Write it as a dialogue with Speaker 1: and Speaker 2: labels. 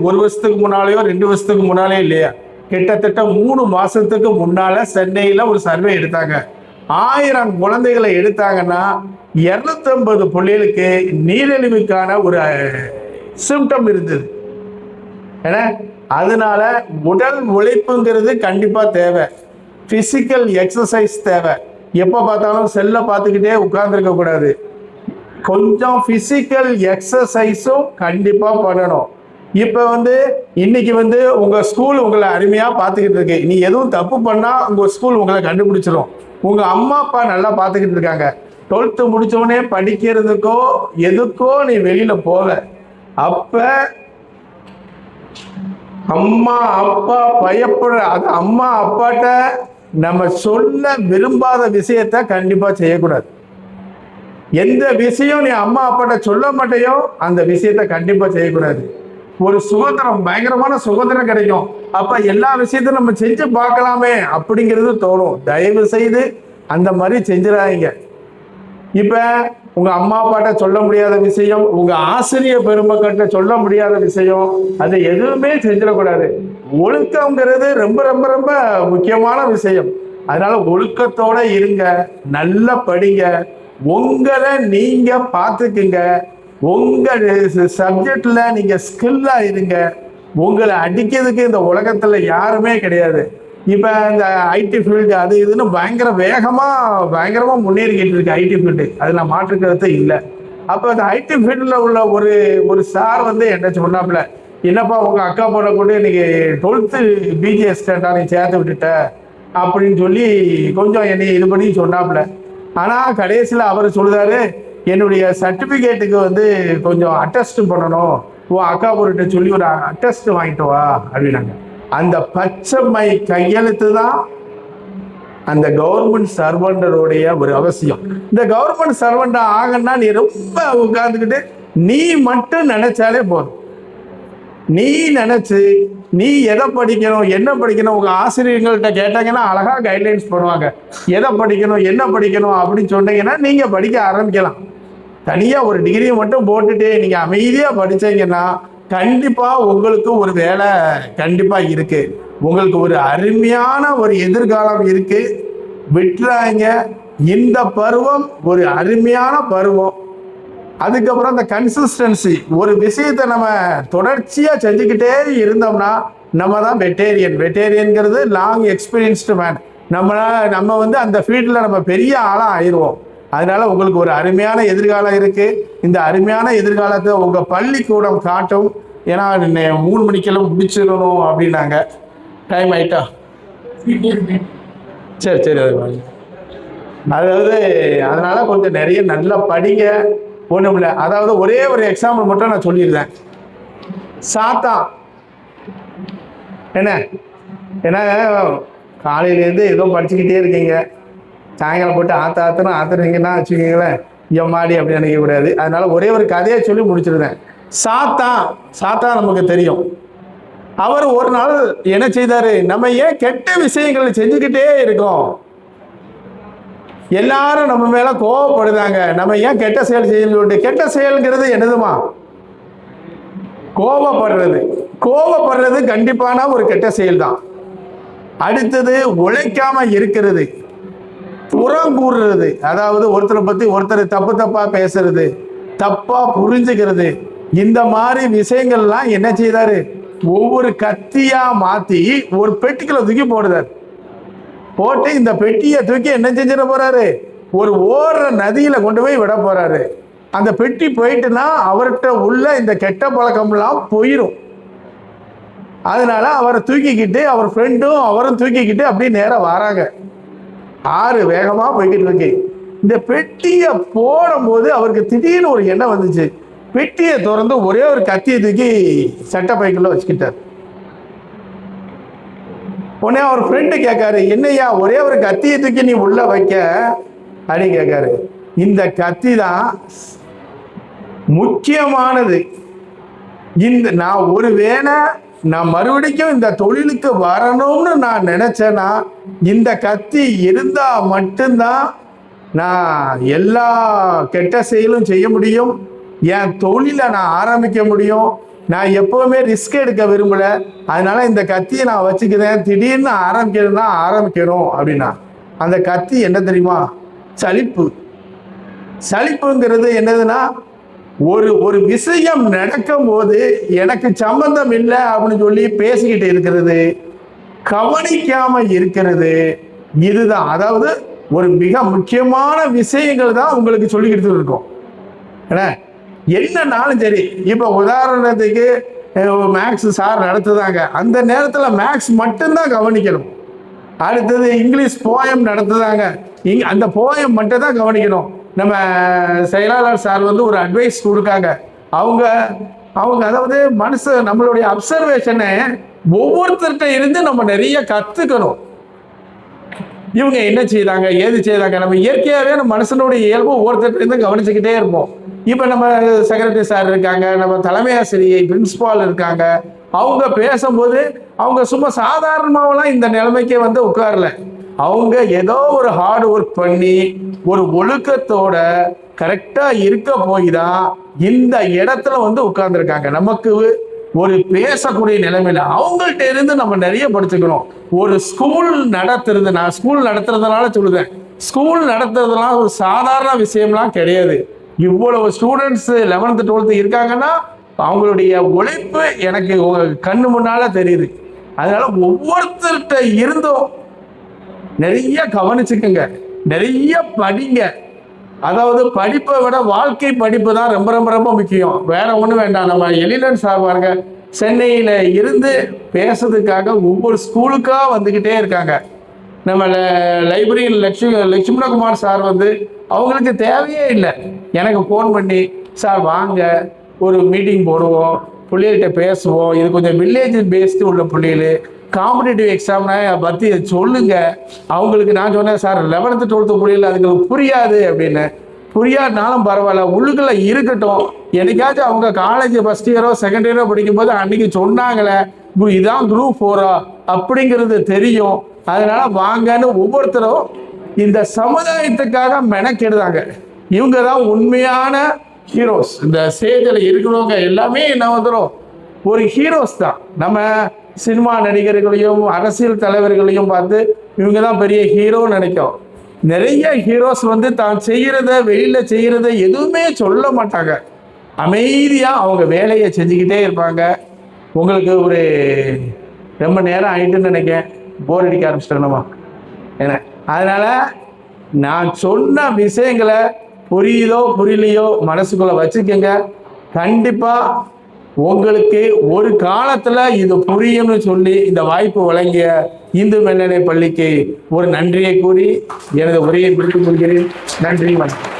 Speaker 1: 1 வருஷத்துக்கு முன்னாலேயோ 2 வருஷத்துக்கு முன்னாலே இல்லையா, கிட்டத்தட்ட 3 மாசத்துக்கு முன்னால சென்னையில ஒரு சர்வே எடுத்தாங்க. 1000 குழந்தைகளை எடுத்தாங்கன்னா 250 பிள்ளைகளுக்கு நீரிழிவுக்கான ஒரு சிம்டம் இருந்தது. ஏன்னா அதனால உடல் உழைப்புங்கிறது கண்டிப்பா தேவை, பிசிக்கல் எக்ஸசைஸ் தேவை. எப்போ பார்த்தாலும் செல்லை பார்த்துக்கிட்டே உட்கார்ந்துருக்க கூடாது. கொஞ்சம் பிசிக்கல் எக்ஸசைஸும் கண்டிப்பா பண்ணணும். இப்போ இன்னைக்கு உங்க ஸ்கூல் உங்களை அருமையா பார்த்துக்கிட்டு இருக்கு. நீ எதுவும் தப்பு பண்ணா உங்க ஸ்கூல் உங்களை கண்டுபிடிச்சிடும். உங்க அம்மா அப்பா நல்லா பார்த்துக்கிட்டு இருக்காங்க. 12th முடிச்சோடனே படிக்கிறதுக்கோ எதுக்கோ நீ வெளியில போல, அப்ப அம்மா அப்பா பயப்படுற அது அம்மா அப்பாட்ட நம்ம சொல்ல விரும்பாத விஷயத்த கண்டிப்பா செய்யக்கூடாது. எந்த விஷயம் நீ அம்மா அப்பாட்ட சொல்ல மாட்டேயோ அந்த விஷயத்த கண்டிப்பா செய்யக்கூடாது. ஒரு சுதந்திரம், பயங்கரமான சுதந்திரம் கிடைக்கும். அப்ப எல்லா விஷயத்தையும் நம்ம செஞ்சு பார்க்கலாமே அப்படிங்கிறது தோணும். தயவு செய்து அந்த மாதிரி செஞ்சிடாதீங்க. இப்ப உங்க அம்மா அப்பாட்ட சொல்ல முடியாத விஷயம், உங்க ஆசிரியர் பெருமக்கிட்ட சொல்ல முடியாத விஷயம், அதை எதுவுமே செஞ்சிடக்கூடாது. ஒழுக்கம்ங்கிறது ரொம்ப ரொம்ப ரொம்ப முக்கியமான விஷயம். அதனால ஒழுக்கத்தோட இருங்க, நல்லா படிங்க, உங்களை நீங்க பார்த்துக்குங்க, உங்க சப்ஜெக்ட்ல நீங்க ஸ்கில்லா இருங்க. உங்களை அடிக்கிறதுக்கு இந்த உலகத்துல யாருமே கிடையாது. இப்ப இந்த ஐடி ஃபீல்டு அது இதுன்னு பயங்கரமா முன்னேறிக்கிட்டு இருக்கு ஐடி ஃபீல்டு. அது நான் மாற்றுக்கிறது இல்லை. அப்ப அந்த ஐடி ஃபீல்டுல உள்ள ஒரு சார் என்ன சொன்னாப்புல, என்னப்பா உங்க அக்கா பொண்ணை கூட இன்னைக்கு 12th பிஜிஎஸ் நீ சேர்த்து விட்டுட்ட அப்படின்னு சொல்லி கொஞ்சம் என்னை இது பண்ணி சொன்னாப்புல. ஆனா கடைசியில் அவர் சொல்றாரு, என்னுடைய சர்டிபிகேட்டுக்கு கொஞ்சம் அட்டஸ்ட் பண்ணணும், உன் அக்கா பொருட்ட சொல்லி ஒரு அட்டஸ்ட் வாங்கிட்டு வா அப்படின்னாங்க. அந்த பச்சைமை கையெழுத்து தான் அந்த கவர்மெண்ட் சர்வெண்டருடைய ஒரு அவசியம். இந்த கவர்மெண்ட் சர்வெண்ட் ஆகணும்னா நீ ரொம்ப உட்கார்ந்துக்கிட்டு நீ மட்டும் நினைச்சாலே போதும். நீ நினைச்சு நீ எதை படிக்கணும் என்ன படிக்கணும், உங்க ஆசிரியர்கள்ட்ட கேட்டாங்கன்னா அழகா கைட்லைன்ஸ் பண்ணுவாங்க. எதை படிக்கணும் என்ன படிக்கணும் அப்படின்னு சொன்னீங்கன்னா நீங்க படிக்க ஆரம்பிக்கலாம். தனியா ஒரு டிகிரியை மட்டும் போட்டுட்டு நீங்க அமைதியா படிச்சீங்கன்னா கண்டிப்பா உங்களுக்கு ஒரு வேலை கண்டிப்பா இருக்கு. உங்களுக்கு ஒரு அருமையான ஒரு எதிர்காலம் இருக்கு. விட்டுறாங்க. இந்த பருவம் ஒரு அருமையான பருவம். அதுக்கப்புறம் அந்த கன்சிஸ்டன்சி, ஒரு விஷயத்தை நம்ம தொடர்ச்சியா செஞ்சுக்கிட்டே இருந்தோம்னா நம்ம தான் வெட்டேரியன்ங்கிறது லாங் எக்ஸ்பீரியன்ஸ்டு மேன். நம்ம அந்த ஃபீல்டில் நம்ம பெரிய ஆளாக ஆயிடுவோம். அதனால உங்களுக்கு ஒரு அருமையான எதிர்காலம் இருக்கு. இந்த அருமையான எதிர்காலத்தை உங்க பள்ளிக்கூடம் காட்டும். ஏன்னா 3 மணிக்கெல்லாம் முடிச்சிடணும் அப்படின்னாங்க. டைம் ஆயிட்டா? சரி அதாவது அதனால கொஞ்சம் நிறைய நல்லா படிங்க. ஒண்ணும் இல்லை, அதாவது ஒரே ஒரு எக்ஸாம்பிள் மட்டும் நான் சொல்லிடுறேன். சாத்தா என்ன காலையிலேருந்து ஏதோ படிச்சுக்கிட்டே இருக்கீங்க, சாயங்காலம் போட்டு ஆத்துறீங்கன்னா வச்சுக்கீங்களேன், எம்மாடி அப்படி நினைக்கக்கூடாது. அதனால ஒரே ஒரு கதையை சொல்லி முடிச்சிருந்தேன். சாத்தா நமக்கு தெரியும். அவர் ஒரு நாள் என்ன செய்தாரு, நம்ம ஏன் கெட்ட விஷயங்களை செஞ்சுக்கிட்டே இருக்கோம், எல்லாரும் நம்ம மேல கோவப்படுதாங்க, நம்ம ஏன் கெட்ட செயல் செய்யணும்னு சொல்லிட்டு. கெட்ட செயல்ங்கிறது என்னதுமா? கோவப்படுறது கண்டிப்பான ஒரு கெட்ட செயல் தான். அடுத்தது உழைக்காம இருக்கிறது, புறங்கூறுறது, அதாவது ஒருத்தரை பத்தி ஒருத்தர் தப்பா பேசுறது, தப்பா புரிஞ்சுக்கிறது. இந்த மாதிரி விஷயங்கள்லாம் என்ன செய்தாரு, ஒவ்வொரு கத்தியா மாத்தி ஒரு பெட்டிக்குள்ள தூக்கி போடுறாரு. போட்டு இந்த பெட்டியை தூக்கி என்ன செஞ்சிட போறாரு, ஒரு ஓடுற நதியில கொண்டு போய் விட போறாரு. அந்த பெட்டி போயிட்டுனா அவர்கிட்ட உள்ள இந்த கெட்ட பழக்கம்லாம் போயிடும். அதனால அவரை தூக்கிக்கிட்டு அவர் ஃப்ரெண்டும் அவரும் தூக்கிக்கிட்டு அப்படியே நேரம் வராங்க. ஆறு வேகமா போய்கிட்டு இருக்கு. இந்த பெட்டியை போடும் போது அவருக்கு திடீர்னு ஒரு எண்ணம் வந்துச்சு. பெட்டியை திறந்து ஒரே ஒரு கத்தியை தூக்கி சட்டை பைக்குள்ள வச்சுக்கிட்டார். உடனே அவர் ஃப்ரெண்டு கேட்காரு, என்னையா ஒரே ஒரு கத்தியை தூக்கி நீ உள்ள வைக்க அப்படின்னு கேட்காரு. இந்த கத்தி தான் முக்கியமானது. நான் மறுபடியும் இந்த தொழிலுக்கு வரணும்னு நான் நினைச்சேன்னா இந்த கத்தி இருந்தா மட்டும்தான் நான் எல்லா கெட்ட செயலும் செய்ய முடியும், என் தொழிலை நான் ஆரம்பிக்க முடியும், நான் எப்பவுமே ரிஸ்க் எடுக்க விரும்பல, அதனால இந்த கத்தியை நான் வச்சுக்கிறேன், திடீர்னு ஆரம்பிக்கணும் அப்படின்னா அந்த கத்தி என்ன தெரியுமா? சலிப்பு. சலிப்புங்கிறது என்னதுன்னா, ஒரு விஷயம் நடக்கும் போது எனக்கு சம்பந்தம் இல்லை அப்படின்னு சொல்லி பேசிக்கிட்டு இருக்கிறது, கவனிக்காம இருக்கிறது, இதுதான். அதாவது ஒரு மிக முக்கியமான விஷயங்கள் தான் உங்களுக்கு சொல்லிக்கிட்டு இருக்கோம். என்னன்னாலும் சரி, இப்போ உதாரணத்துக்கு மேக்ஸ் சார் நடத்துதாங்க, அந்த நேரத்தில் மேக்ஸ் மட்டும்தான் கவனிக்கணும். அடுத்தது இங்கிலீஷ் போயம் நடத்துதாங்க, அந்த போயம் மட்டும் தான் கவனிக்கணும். நம்ம செயலாளர் சார் வந்து ஒரு அட்வைஸ் கொடுக்காங்க, அவங்க அதாவது நம்மளுடைய அப்சர்வேஷனை ஒவ்வொருத்தர்கிட்ட இருந்து நம்ம நிறைய கற்றுக்கணும். இவங்க என்ன செய்தாங்க, ஏது செய்தாங்க, நம்ம இயற்கையாகவே நம்ம மனுஷனுடைய இயல்பு ஒவ்வொருத்தர்கிட்ட இருந்து கவனிச்சுக்கிட்டே இருப்போம். இப்போ நம்ம செக்ரட்டரி சார் இருக்காங்க, நம்ம தலைமை ஆசிரியை பிரின்சிபால் இருக்காங்க, அவங்க பேசும்போது அவங்க சும்மா சாதாரணமாகலாம் இந்த நிலைமைக்கே வந்து உட்காரல. அவங்க ஏதோ ஒரு ஹார்ட் ஒர்க் பண்ணி ஒரு ஒழுக்கத்தோட கரெக்டாக இருக்க போய் தான் இந்த இடத்துல வந்து உட்கார்ந்துருக்காங்க. நமக்கு ஒரு பேசக்கூடிய நிலைமையில அவங்கள்ட்ட இருந்து நம்ம நிறைய படிச்சுக்கணும். ஒரு ஸ்கூல் நடத்துறது, நான் ஸ்கூல் நடத்துறதுனால சொல்லுதேன், ஸ்கூல் நடத்துறதுலாம் ஒரு சாதாரண விஷயம்லாம் கிடையாது. இவ்வளவு ஸ்டூடெண்ட்ஸ் 11th 12th இருக்காங்கன்னா அவங்களுடைய உழைப்பு எனக்கு கண்ணு முன்னால தெரியுது. அதனால ஒவ்வொருத்தர்கிட்ட இருந்தும் நிறைய கவனிச்சுக்குங்க, நிறைய படிங்க. அதாவது படிப்பை விட வாழ்க்கை படிப்பு தான் ரொம்ப ரொம்ப ரொம்ப முக்கியம். வேற ஒன்றும் வேண்டாம். நம்ம எழிலன் சார் பாருங்க, சென்னையில் இருந்து பேசுறதுக்காக ஒவ்வொரு ஸ்கூலுக்காக வந்துக்கிட்டே இருக்காங்க. நம்ம லைப்ரரியில் லட்சுமணகுமார் சார் வந்து அவங்களுக்கு தேவையே இல்லை, எனக்கு ஃபோன் பண்ணி சார் வாங்க ஒரு மீட்டிங் போடுவோம், பிள்ளைகள்கிட்ட பேசுவோம், இது கொஞ்சம் வில்லேஜ் பேஸ்டு உள்ள பிள்ளைகள் காம்படிட்டிவ் எக்ஸாம்னா பற்றி சொல்லுங்க. அவங்களுக்கு நான் சொன்னேன், சார் 11th 12th பிள்ளைகள் அதுக்கு புரியாது அப்படின்னு. புரியாதுனாலும் பரவாயில்ல, உள்ளுக்குள்ள இருக்கட்டும். என்னைக்காச்சும் அவங்க காலேஜ் ஃபர்ஸ்ட் இயரோ செகண்ட் இயரோ படிக்கும்போது அன்னைக்கு சொன்னாங்களே இதான் குரூப் 4 அப்படிங்கிறது தெரியும். அதனால வாங்கன்னு ஒவ்வொருத்தரும் இந்த சமுதாயத்துக்காக மெனக்கெடுதாங்க. இவங்க தான் உண்மையான ஹீரோஸ். இந்த ஸ்டேஜில் இருக்கிறவங்க எல்லாமே என்ன வந்துடும், ஒரு ஹீரோஸ் தான். நம்ம சினிமா நடிகர்களையும் அரசியல் தலைவர்களையும் பார்த்து இவங்க தான் பெரிய ஹீரோன்னு நினைக்கும். நிறைய ஹீரோஸ் வந்து தான் செய்கிறத வெளியில் செய்கிறத எதுவுமே சொல்ல மாட்டாங்க, அமைதியாக அவங்க வேலையை செஞ்சுக்கிட்டே இருப்பாங்க. உங்களுக்கு ஒரு ரொம்ப நேரம் ஆகிட்டுன்னு நினைக்கிறேன், போர் அடிக்க ஆரம்பிச்சிட்டோமா என்ன. அதனால் நான் சொன்ன விஷயங்களை புரியுதோ புரியலையோ மனசுக்குள்ளே வச்சுக்கோங்க. கண்டிப்பாக உங்களுக்கு ஒரு காலத்தில் இது புரியும்னு சொல்லி இந்த வாய்ப்பு வழங்கிய இந்து மேல்நிலைப் பள்ளிக்கு ஒரு நன்றியை கூறி எனது உரையை முடித்துக் கொள்கிறேன். நன்றி, வணக்கம்.